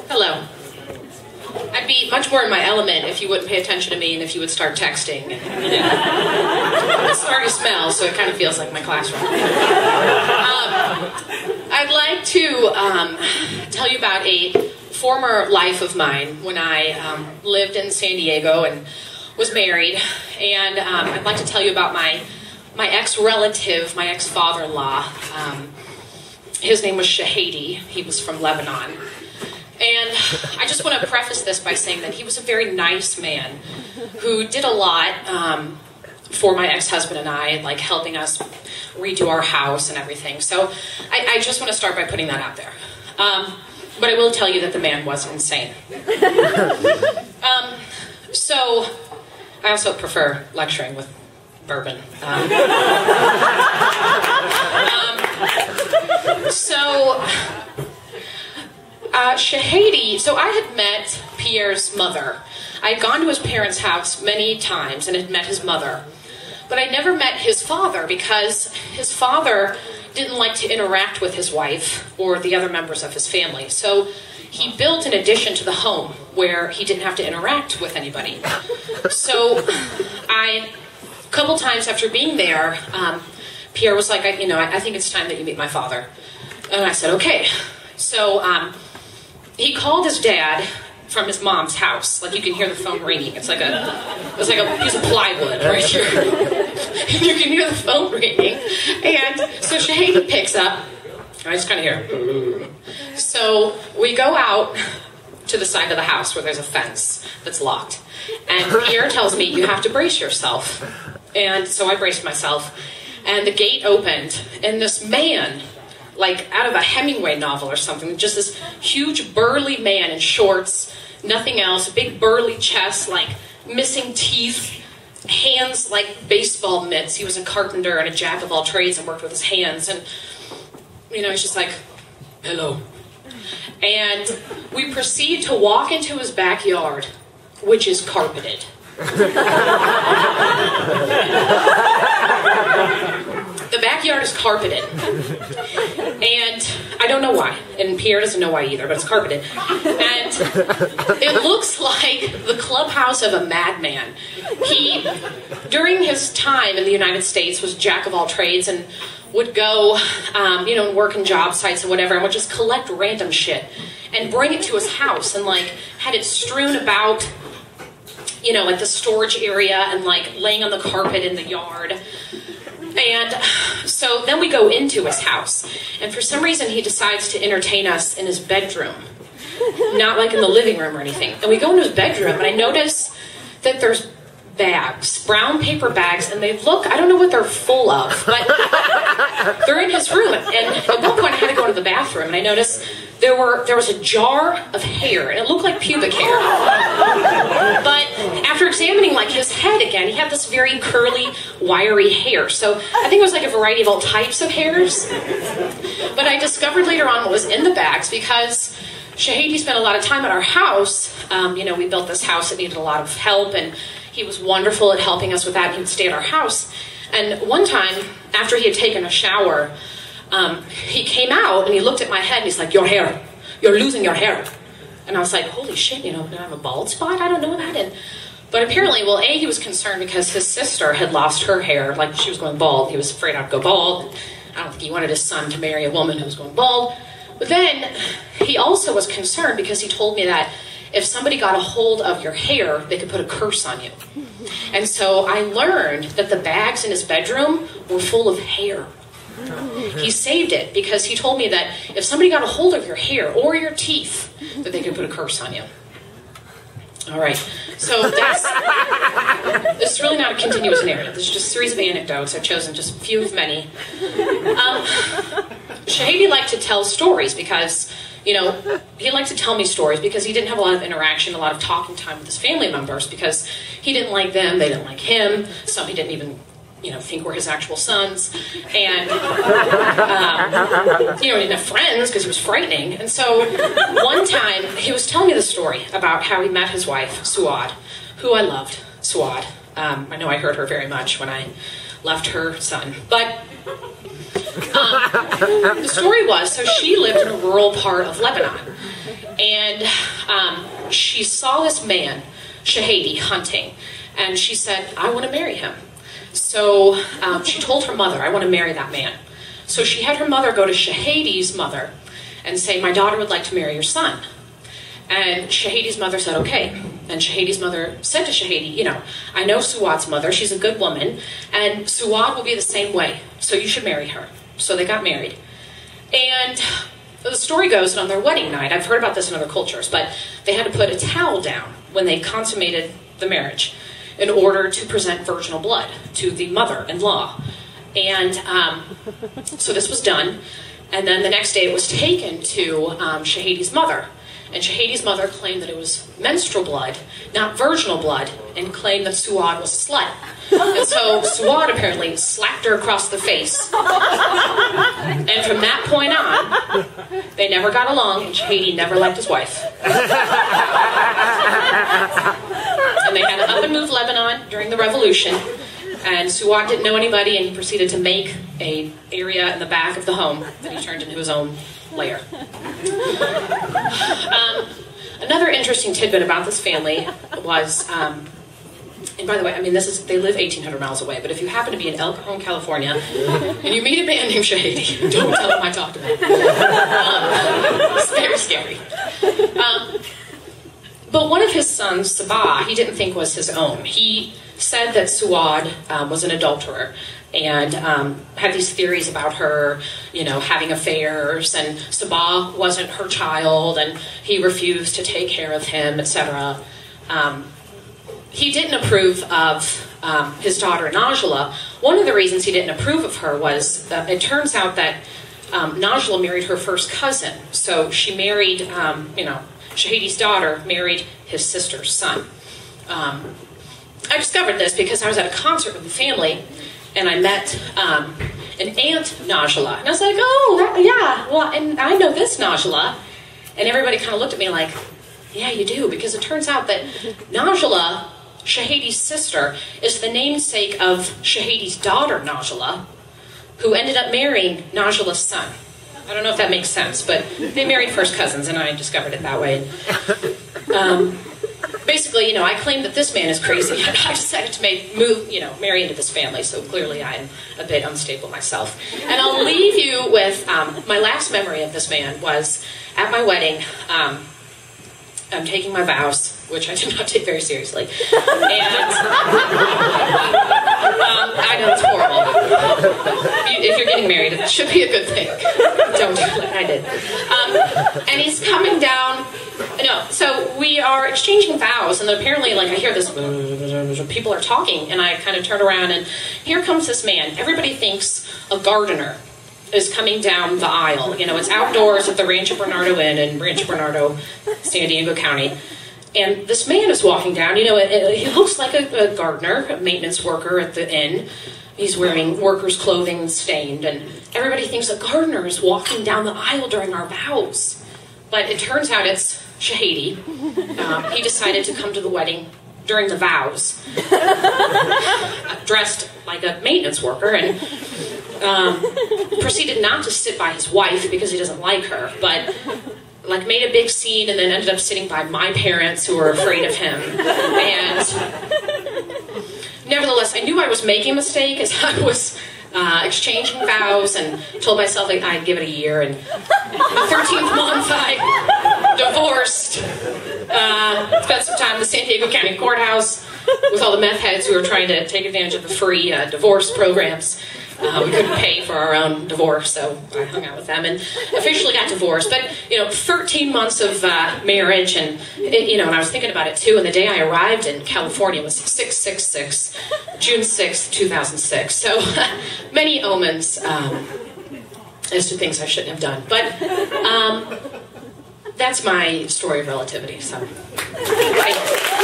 Hello. I'd be much more in my element if you wouldn't pay attention to me and if you would start texting. It's already smells, so it kind of feels like my classroom. I'd like to tell you about a former life of mine when I lived in San Diego and was married. And I'd like to tell you about my ex-relative, my ex-father-in-law. His name was Shahidi. He was from Lebanon. And I just want to preface this by saying that he was a very nice man who did a lot for my ex-husband and I, like helping us redo our house and everything. So I just want to start by putting that out there. But I will tell you that the man was insane. So I also prefer lecturing with bourbon. Shahidi, so I had met Pierre's mother. I had gone to his parents' house many times and had met his mother. But I never met his father because his father didn't like to interact with his wife or the other members of his family. So he built an addition to the home where he didn't have to interact with anybody. So a couple times after being there, Pierre was like, I think it's time that you meet my father. And I said, okay. So he called his dad from his mom's house. Like, you can hear the phone ringing. It's like a piece of plywood right here. You can hear the phone ringing. And so Shahidi picks up. I just kind of hear. So we go out to the side of the house where there's a fence that's locked. And Pierre tells me, you have to brace yourself. And so I braced myself. And the gate opened. And this man, like out of a Hemingway novel or something, just this huge burly man in shorts, nothing else, big burly chest, like missing teeth, hands like baseball mitts. He was a carpenter and a jack of all trades and worked with his hands. And, he's just like, hello. And we proceed to walk into his backyard, which is carpeted. The backyard is carpeted. And I don't know why. And Pierre doesn't know why either, but it's carpeted. And it looks like the clubhouse of a madman. He, during his time in the United States, was jack of all trades and would go, and work in job sites and whatever, and would just collect random shit and bring it to his house and, like, had it strewn about, like the storage area and, like, laying on the carpet in the yard. And so then we go into his house, and for some reason he decides to entertain us in his bedroom, not like in the living room or anything. And we go into his bedroom, and I notice that there's bags, brown paper bags, and they look, I don't know what they're full of, but they're in his room. And at one point I had to go to the bathroom, and I noticed there was a jar of hair, and it looked like pubic hair. But after examining, like, his head again, he had this very curly, wiry hair. So I think it was like a variety of all types of hairs. But I discovered later on what was in the bags because Shahidi spent a lot of time at our house. We built this house that needed a lot of help, and he was wonderful at helping us with that. He would stay at our house. And one time, after he had taken a shower, he came out and he looked at my head and he's like, your hair, you're losing your hair. And I was like, holy shit, do I have a bald spot? I don't know that. But apparently, well, A, he was concerned because his sister had lost her hair, like she was going bald. He was afraid I'd go bald. I don't think he wanted his son to marry a woman who was going bald. But then he also was concerned because he told me that if somebody got a hold of your hair, they could put a curse on you. And so I learned that the bags in his bedroom were full of hair. He saved it because he told me that if somebody got a hold of your hair or your teeth, that they could put a curse on you. All right, so this is really not a continuous narrative. This is just a series of anecdotes. I've chosen just a few of many. Shahidi liked to tell stories because, he liked to tell me stories because he didn't have a lot of interaction, a lot of talking time with his family members because he didn't like them, they didn't like him, some he didn't even think were his actual sons, and, he didn't have friends because he was frightening. And so one time he was telling me the story about how he met his wife, Suad, who I loved, Suad. I know I hurt her very much when I left her son, but the story was, so she lived in a rural part of Lebanon, And she saw this man, Shahidi, hunting, and she said, I want to marry him. So she told her mother, I want to marry that man. So she had her mother go to Shahidi's mother and say, my daughter would like to marry your son. And Shahidi's mother said, okay. And Shahidi's mother said to Shahidi, you know, I know Suwad's mother, she's a good woman, and Suwad will be the same way, so you should marry her. So they got married. And the story goes that on their wedding night, I've heard about this in other cultures, but they had to put a towel down when they consummated the marriage in order to present virginal blood to the mother-in-law. And so this was done, and then the next day it was taken to Shahidi's mother. And Shahidi's mother claimed that it was menstrual blood, not virginal blood, and claimed that Suwad was a slut. And so Suwad apparently slapped her across the face. And from that point on, they never got along, and Shahidi never liked his wife. And they had to up and move Lebanon during the revolution, and Suwad didn't know anybody, and he proceeded to make an area in the back of the home that he turned into his own lair. Another interesting tidbit about this family was, and by the way, I mean, they live 1,800 miles away, but if you happen to be in El Cajon, California, and you meet a man named Shahidi, don't tell him I talked about it. It's very scary. But one of his sons, Sabah, he didn't think was his own. He said that Suwad was an adulterer, and had these theories about her, you know, having affairs, and Sabah wasn't her child, and he refused to take care of him, etc. He didn't approve of his daughter, Najla. One of the reasons he didn't approve of her was it turns out that Najla married her first cousin. So she married, you know, Shahidi's daughter married his sister's son. I discovered this because I was at a concert with the family, and I met an aunt, Najla. And I was like, oh, yeah, well, and I know this Najla. And everybody kind of looked at me like, yeah, you do, because it turns out that Najla, Shahidi's sister, is the namesake of Shahidi's daughter, Najla, who ended up marrying Najla's son. I don't know if that makes sense, but they married first cousins, and I discovered it that way. Basically, you know, I claim that this man is crazy, and I decided to marry into this family, so clearly I'm a bit unstable myself. And I'll leave you with, my last memory of this man was at my wedding. I'm taking my vows, which I did not take very seriously. And I know it's horrible. If you're getting married, it should be a good thing. Don't do it like I did. And he's coming down. No, so we are exchanging vows, and then apparently, like, I hear this, people are talking, and I kind of turn around, and here comes this man. Everybody thinks a gardener is coming down the aisle. You know, it's outdoors at the Rancho Bernardo Inn in Rancho Bernardo, San Diego County. And this man is walking down. You know, he looks like a gardener, a maintenance worker at the inn. He's wearing worker's clothing, stained, and everybody thinks a gardener is walking down the aisle during our vows. But it turns out it's Shahidi. He decided to come to the wedding during the vows, dressed like a maintenance worker, and proceeded not to sit by his wife because he doesn't like her, but like made a big scene and then ended up sitting by my parents who were afraid of him. And nevertheless, I knew I was making a mistake as I was exchanging vows, and told myself I'd give it a year, and the 13th month I divorced. Spent some time in the San Diego County Courthouse with all the meth heads who were trying to take advantage of the free divorce programs. We couldn't pay for our own divorce, so I hung out with them and officially got divorced. But, you know, 13 months of marriage, and, you know, and I was thinking about it too, and the day I arrived in California was 666, June 6th, 2006. So many omens as to things I shouldn't have done. But that's my story of relativity, so thank you.